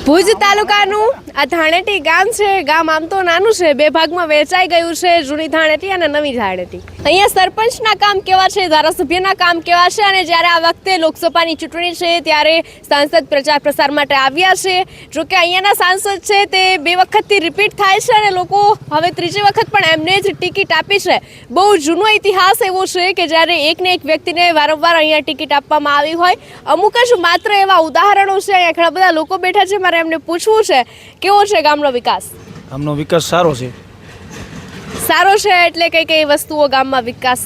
ભુજ તાલુકાનું આ ધાણેટી ગામ છે. ગામ આમ તો નાનું છે, બે ભાગમાં વહેંચાઈ ગયું છે, જૂની ધાણેટી અને નવી ધાણેટી. અહીંયા સરપંચના કામ કેવા છે, ધારાસભ્યના કામ કેવા છે, અને જ્યારે આ વખતે લોકસભાની ચૂંટણી છે ત્યારે સાંસદ પ્રચાર પ્રસાર માટે આવ્યા છે. જોકે અહીંયાના સાંસદ છે તે બે વખતથી રિપીટ થાય છે અને લોકો હવે ત્રીજી વખત પણ એમને જ ટિકિટ આપી છે. બહુ જૂનો ઇતિહાસ એવો છે કે જ્યારે એકને એક વ્યક્તિને વારંવાર અહીંયા ટિકિટ આપવામાં આવી હોય. અમુક જ માત્ર એવા ઉદાહરણો છે. અહીંયા ઘણા બધા લોકો બેઠા છે. મારે એમને પૂછવું છે કેવો છે ગામનો વિકાસ. ગામનો વિકાસ સારો છે. સારો છે એટલે કઈ કઈ વસ્તુઓ ગામમાં વિકાસ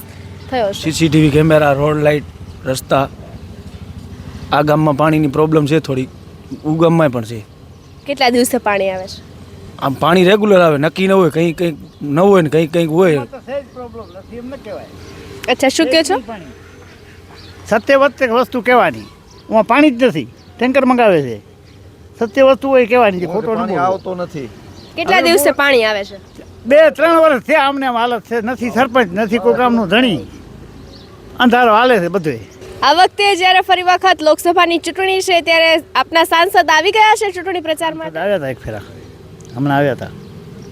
થયો છે? સીસીટીવી કેમેરા, રોડ લાઇટ, રસ્તા. આ ગામમાં પાણીની પ્રોબ્લેમ છે થોડી, ઉગામમાં પણ છે. કેટલા દિવસે પાણી આવે છે? આમ પાણી રેગ્યુલર આવે, નક્કી ન હોય, કંઈ કંઈક ન હોય ને કંઈક હોય. અચ્છા, શું કહો છો? સત્ય વસ્તુ કહેવાની, હું પાણી જ નથી, ટેન્કર મંગાવે છે. સત્ય વસ્તુ હોય કહેવાની, ખોટો આવતો નથી. કેટલા દિવસે પાણી આવે છે? 2-3 વર્ષ થયા અમને હાલત છે. નથી સરપંચ, નથી કોઈ કામનું ધણી, અંધારો હાલે છે બધું. આ વખતે જ્યારે ફરી વખત લોકસભાની ચૂંટણી છે ત્યારે આપના સાંસદ આવી ગયા છે ચૂંટણી પ્રચાર માટે? આવ્યા હતા એક ફેરા, હમણાં આવ્યા હતા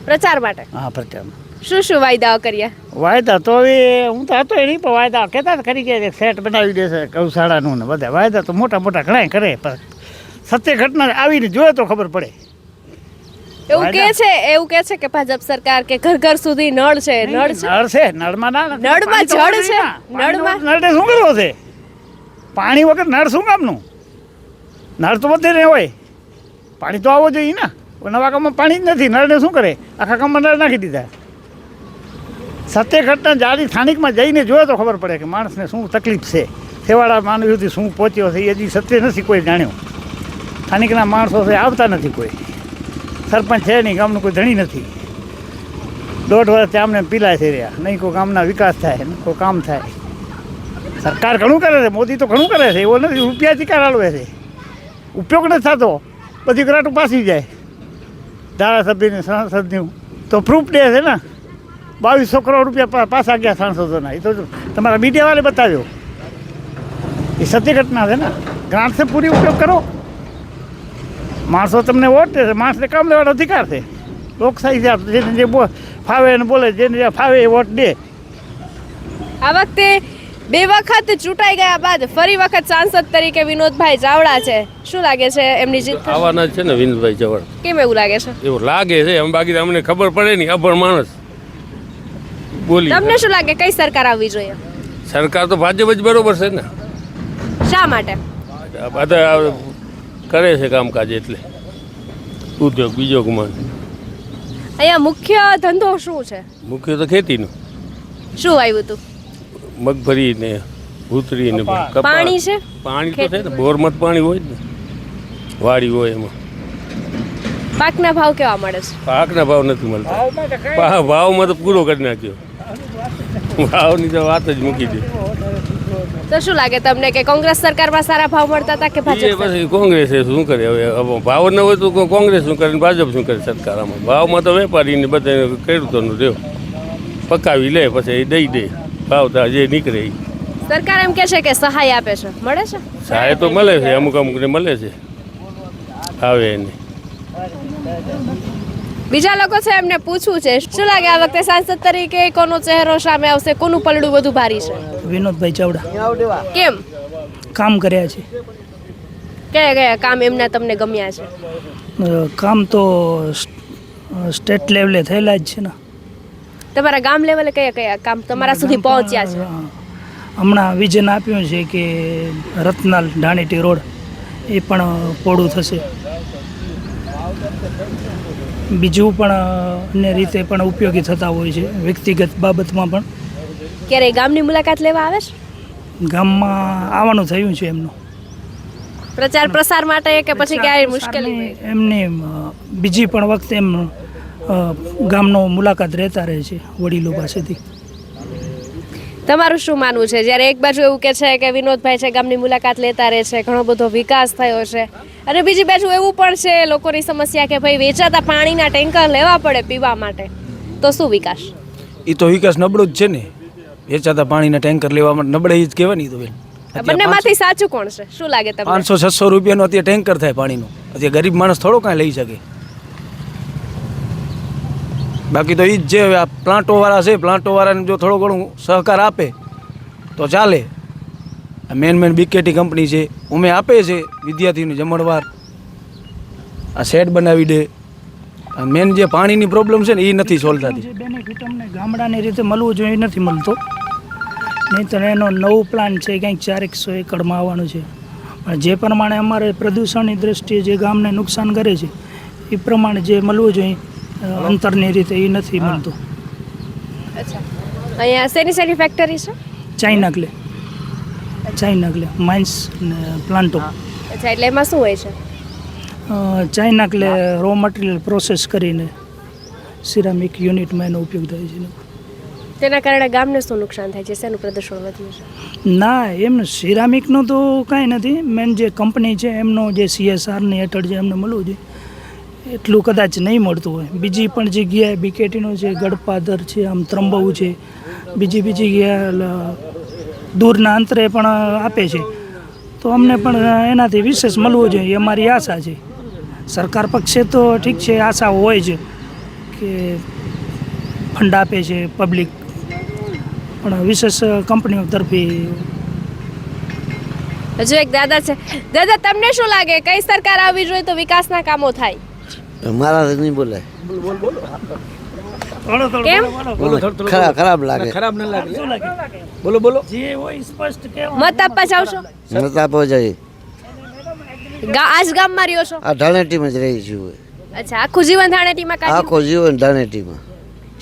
પ્રચાર માટે. હા, પ્રચારમાં. શું વાયદાઓ કર્યા? વાયદા તો હવે હું તો હતો નહીં, પણ વાયદા કહેતા કરી ગયા, સેટ બનાવી દેશે ગૌશાળાનું ને બધા વાયદા તો મોટા મોટા ઘણા કરે, પણ સત્ય ઘટના આવીને જોઈએ તો ખબર પડે. એવું કે છે કે ભાજપ સરકાર કે ઘર ઘર સુધી નળ છે. નળ છે, નળમાં ના, નળમાં જળ છે. નળને શું કરવો છે? પાણી વગર નળ શું કામનું? નળ તો બધે ને હોય, પાણી તો આવવો જોઈએ ને. નવા ગામમાં પાણી જ નથી, નળને શું કરે? આખા ગામમાં નળ નાખી દીધા. સત્ય ઘટના જારી સ્થાનિકમાં જઈને જોયો તો ખબર પડે કે માણસને શું તકલીફ છે, છેવાડા માનવી સુધી શું પહોંચ્યો છે. એ હજી સત્ય નથી કોઈ જાણ્યું. સ્થાનિકના માણસો છે આવતા નથી, કોઈ સરપંચ છે નહીં, ગામનું કોઈ ધણી નથી. 1.5 વર્ષથી આમને પીલાય છે રહ્યા, નહીં કોઈ ગામના વિકાસ થાય, નહીં કોઈ કામ થાય. સરકાર ઘણું કરે છે, મોદી તો ઘણું કરે છે, એવો નથી રૂપિયા ચીકાર હાલવે છે, ઉપયોગ નથી થતો. બધી ગ્રાન્ટો પાછી જાય ધારાસભ્યની, સાંસદની તો પ્રૂફ દે છે ને. 2200 કરોડ રૂપિયા પાછા ગયા સાંસદોના. એ તો તમારા મીડિયાવાળે બતાવ્યો. એ સત્ય ઘટના છે ને. ગ્રાન્ટથી પૂરી ઉપયોગ કરો. માણસો તમને વોટ દે છે, માણસને કામ લેવાનો અધિકાર છે. લોકશાહી છે, જેને જે ફાવે એને બોલે, જેને જે ફાવે એ વોટ દે. આ વખતે 2 વખત ચૂંટાઈ ગયા બાદ ફરી વખત સાંસદ તરીકે વિનોદભાઈ ચાવડા છે. શું લાગે છે એમની જીત થશે? આવવાના છે ને વિનોદભાઈ ચાવડા. કેમ એવું લાગે છે? એવું લાગે છે, એમ બાકી અમને ખબર પડે નહીં. અભણ માણસ બોલી. તમને શું લાગે કઈ સરકાર આવવી જોઈએ? સરકાર તો ભાજપ જ બરોબર છે ને. શા માટે? બધા કરે છે કામકાજ, એટલે ઉદ્યોગ બીજોગમાં. અહીંયા મુખ્ય ધંધો શું છે? મુખ્ય તો ખેતીનું. શું આવ્યું હતું? મગફળી ને ઉતરી ને પાણી છે? પાણી તો છે ને, બોરમાં પાણી હોય ને, વાડી હોય એમાં. પાકના ભાવ કેવા મળે છે? પાકના ભાવ નથી મળતા. ભાવમાં તો પૂરો કરી નાખ્યો. ભાવની તો વાત જ મૂકી દે. તો શું લાગે તમને કે કોંગ્રેસ સરકારમાં સારા ભાવ મળતા હતા કે ભાજપ? પછી કોંગ્રેસ શું કરે? હવે ભાવ ન હોય તો કોંગ્રેસ શું કરે, ભાજપ શું કરે સરકારમાં? ભાવમાં તો વેપારીને બધા ખેડૂતોનું રહ્યો, પકાવી લે પછી દઈ દે ભાવ જે નીકળે એ. સરકાર એમ કે છે કે સહાય આપે છે, મળે છે? સહાય તો મળે છે, અમુક અમુકને મળે છે, આવે એને. બીજા લોકો છે, એમને પૂછવું છે શું લાગે આ વખતે સાંસદ તરીકે કોનો ચહેરો સામે આવશે, કોનું પલડું વધુ ભારી છે? વિનોદભાઈ ચાવડા. કેમ? કામ કર્યા છે. કયા કયા કામ એમના તમને ગમ્યા છે? કામ તો સ્ટેટ લેવલે થયેલા જ છે ને. તમારા ગામ લેવલે કયા કયા કામ તમારા સુધી પહોંચ્યા છે? હમણાં વિઝન આપ્યું છે કે રત્નાલ ધાણેટી રોડ એ પણ પોળું થશે. બીજું પણ અન્ય રીતે પણ ઉપયોગી થતા હોય છે, વ્યક્તિગત બાબતમાં પણ. ક્યારે ગામની મુલાકાત લેવા આવે છે? ગામમાં આવવાનું થયું છે એમનું પ્રચાર પ્રસાર માટે કે પછી ક્યાંય મુશ્કેલી? એમની બીજી પણ વખતે એમ ગામનો મુલાકાત રહેતા રહે છે વડીલો પાસેથી. તમારું શું માનવું છે જ્યારે એક બાજુ એવું કે છે કે વિનોદભાઈ છે ગામની મુલાકાત લેતા રહે છે, ઘણો બધો વિકાસ થયો છે, અને બીજી બાજુ એવું પણ છે લોકોની સમસ્યા કે ભાઈ વેચાતા પાણીના ટેન્કર લેવા પડે પીવા માટે, તો શું વિકાસ? એ તો વિકાસ નબળો જ છે ને. વેચાતા પાણીના ટેન્કર લેવા માટે નબળાઈ જ કહેવાની. તો બેન બંનેમાંથી સાચું કોણ છે? શું લાગે તમને? 500-600 રૂપિયાનું અત્યારે ટેન્કર થાય પાણીનું. અત્યારે ગરીબ માણસ થોડો કાંઈ લઈ શકે. બાકી તો એ જ જે આ પ્લાન્ટોવાળા છે, પ્લાન્ટોવાળાને જો થોડો ઘણો સહકાર આપે તો ચાલે. આ મેન બીકેટી કંપની છે, ઉમે આપે છે વિદ્યાર્થીઓને જમણવાર, આ શેડ બનાવી દે. મેન જે પાણીની પ્રોબ્લેમ છે ને એ નથી સોલ્વ થતી. જે બેનિફિટ અમને ગામડાની રીતે મળવું જોઈએ એ નથી મળતો. નહીં તો એનો નવું પ્લાન છે કંઈક 400 એકડમાં આવવાનું છે, પણ જે પ્રમાણે અમારે પ્રદૂષણની દ્રષ્ટિએ જે ગામને નુકસાન કરે છે એ પ્રમાણે જે મળવું જોઈએ અંતરની રીતે એ નથી મળતું. અચ્છા, અહીંયા શેની ફેક્ટરી છે? ચાઇનાકલે માઇન્સ ને પ્લાન્ટો. અચ્છા, એટલે એમાં શું હોય છે? ચાઇનાકલે રો મટીરિયલ પ્રોસેસ કરીને સિરામિક યુનિટમાં એનો ઉપયોગ થાય છે. તેના કારણે ગામને શું નુકસાન થાય છે? શેનું પ્રદૂષણ વધ્યું છે? ના, એમનું સિરામિકનું તો કાંઈ નથી. મેન જે કંપની છે એમનો જે CSRની હેઠળ જે એમને મળવું જોઈએ એટલું કદાચ નહીં મળતું હોય. બીજી પણ જગ્યાએ બીકેટીનો છે, ગડપાદર છે, આમ ત્રંબવ છે, બીજી જગ્યાએ દૂરના અંતરે પણ આપે છે. તો અમને પણ એનાથી વિશેષ મળવું જોઈએ એ અમારી આશા છે. સરકાર પક્ષે તો ઠીક છે, આશા હોય છે કે ફંડ આપે છે પબ્લિક, પણ વિશેષ કંપનીઓ તરફી. હજુ એક દાદા છે. દાદા, તમને શું લાગે કઈ સરકાર આવવી જોઈએ તો વિકાસના કામો થાય? મારા નહીં બોલાય, કેમ? ખરાબ લાગે. ખરાબ ન લાગે. બોલો. જે હોય સ્પષ્ટ કહેવા. મત આપવા જાવ છો? નતા પહોંચાય. આજ ગામમાં રહ્યો છો? આ ધાણેટીમાં જ રહી છું. અચ્છા, આખું જીવન ધાણેટીમાં કાઢ્યું? આખો જીવન ધાણેટીમાં.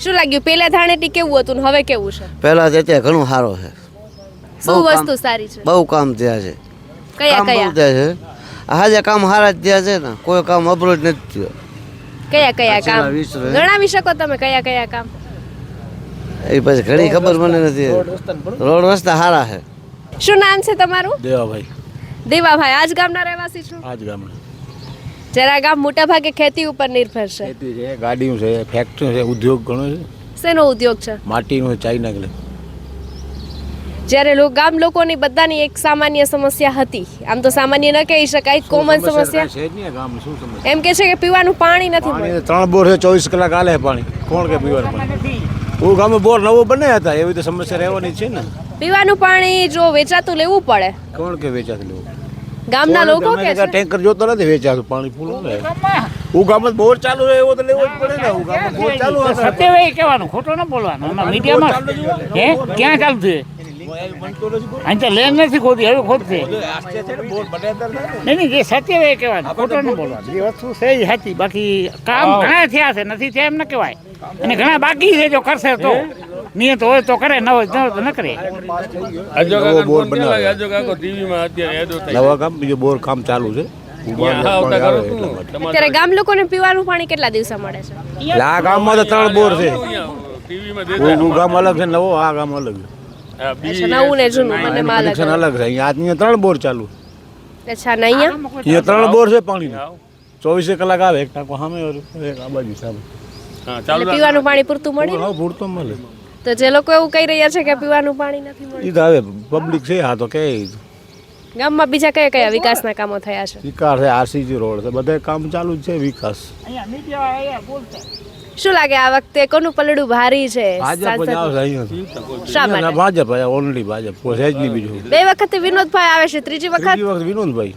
શું લાગ્યું પહેલા ધાણેટી કેવું હતું ને હવે કેવું છે? પહેલા ત્યાં ઘણું સારું છે, શું વસ્તુ સારી છે? બહુ કામ ત્યાં છે. કયા કામ બહુ કયા ત્યાં છે. હાજે કામ સારા જ ત્યાં છે ને, કોઈ કામ અવરોધ નથી થયો. કયા કામ વીસ રહે. ગણાવી શકો તમે? કયા કામ? એ પછી ઘણી ખબર મને નથી. રોડ રસ્તા સારા છે. શું નામ છે તમારું? દેવાભાઈ, દેવાભાઈ. આજ ગામના રહેવાસી છો? આ જ ગામના. જરા ગામ મોટા ભાગે ખેતી ઉપર નિર્ભર છે. ખેતી છે, ગાડીઓ છે, ફેક્ટરી છે, ઉદ્યોગ ઘણો છે. શેનો ઉદ્યોગ છે? માટીનો, ચાઇનાકલે. જ્યારે ગામ લોકોની બધાની એક સામાન્ય સમસ્યા હતી, આમ તો સામાન્ય ન કહી શકાય, કોમન સમસ્યા છે જ નહીં ગામ. શું સમસ્યા? એમ કે છે કે પીવાનું પાણી નથી મળતું. 3 બોર છે, 24 કલાક આલે પાણી. કોણ કે પીવાનું પાણી? હું ગામે બોર નવો બને હતા, એવી તો સમસ્યા રહેવાની છે ને. પીવાનું પાણી જો વેચાતું લેવું પડે, કોણ કે વેચાતું લેવું? ગામના લોકો કે છે. ટેન્કર જોતો નથી વેચાતું પાણી ફૂલ રહે. હું ગામમાં બોર ચાલુ રહે એવો તો લેવો જ પડે ને. હું ગામમાં બોર ચાલુ હશે. સત્ય ભાઈ કહેવાનું, ખોટો ન બોલવાનું. એમાં મીડિયામાં હે ક્યાં ચાલતું છે? અહીં તો લેન નથી ખોદી, હવે ખોદશે. નહીં, જે સત્ય હોય એ કહેવાનું, ખોટો ન બોલવાનું. જે વસ્તુ છે એ સાચી. બાકી કામ ઘણા થયા છે, નથી થયા એમ ન કહેવાય. અને ઘણા બાકી છે, જો કરશે તો નિયત હોય તો કરે, ન હોય તો ન કરે. નવા ગામ બીજો બોર કામ ચાલુ છે. ત્યારે ગામ લોકોને પીવાનું પાણી કેટલા દિવસે મળે છે? આ ગામમાં તો 3 બોર છે. હું ગામ અલગ છે, નવો આ ગામ અલગ છે. અચ્છા, નવું ને જૂનું બંને માં અલગ કનેક્શન અલગ છે. અહીંયા 3 બોર ચાલુ. અચ્છા, ને અહીંયા 3 બોર છે પાણી. 24 કલાક આવે. એક ટાંકો સામે, એક આ બાજુ સામે. એટલે પીવાનું પાણી પૂરતું મળે? હા, પૂરતો મળે. તો જે લોકો એવું કહી રહ્યા છે કે પીવાનું પાણી નથી મળતું, એ તો હવે પબ્લિક છે. હા, તો કે ગામમાં બીજા કયા કયા વિકાસના કામો થયા છે? વિકાસ છે, RCG રોડ છે, બધા કામ ચાલુ જ છે. વિકાસ શું લાગે આ વખતે કોનું પલડું ભારી છે? ભાજપ જ સાંસદ? આવશે અહીંયા. શા માટે? ભાજપ ઓનલી ભાજપ. છે જ નહીં બીજું. 2 વખતે વિનોદભાઈ આવે છે, ત્રીજી વખત ત્રીજી વખત વિનોદભાઈ.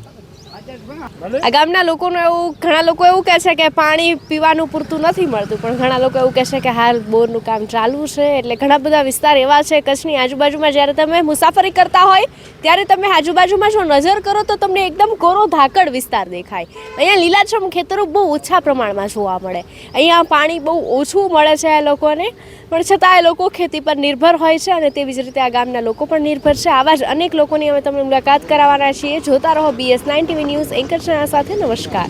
આ ગામના લોકોનું એવું, ઘણા લોકો એવું કહે છે કે પાણી પીવાનું પૂરતું નથી મળતું, પણ ઘણા લોકો એવું કહે છે કે હાલ બોરનું કામ ચાલુ છે. એટલે ઘણા બધા વિસ્તાર એવા છે કચ્છની આજુબાજુમાં, જ્યારે તમે મુસાફરી કરતા હોય ત્યારે તમે આજુબાજુમાં જો નજર કરો તો તમને એકદમ કોરો ધાકડ વિસ્તાર દેખાય. અહીંયા લીલાછમ ખેતરો બહુ ઓછા પ્રમાણમાં જોવા મળે. અહીંયા પાણી બહુ ઓછું મળે છે આ લોકોને, પણ છતાં એ લોકો ખેતી પર નિર્ભર હોય છે, અને તેવી જ રીતે આ ગામના લોકો પણ નિર્ભર છે. આવા જ અનેક લોકોની અમે તમને મુલાકાત કરાવવાના છીએ. જોતા રહો BS9 TV ન્યૂઝ એન્કર સાથે. નમસ્કાર.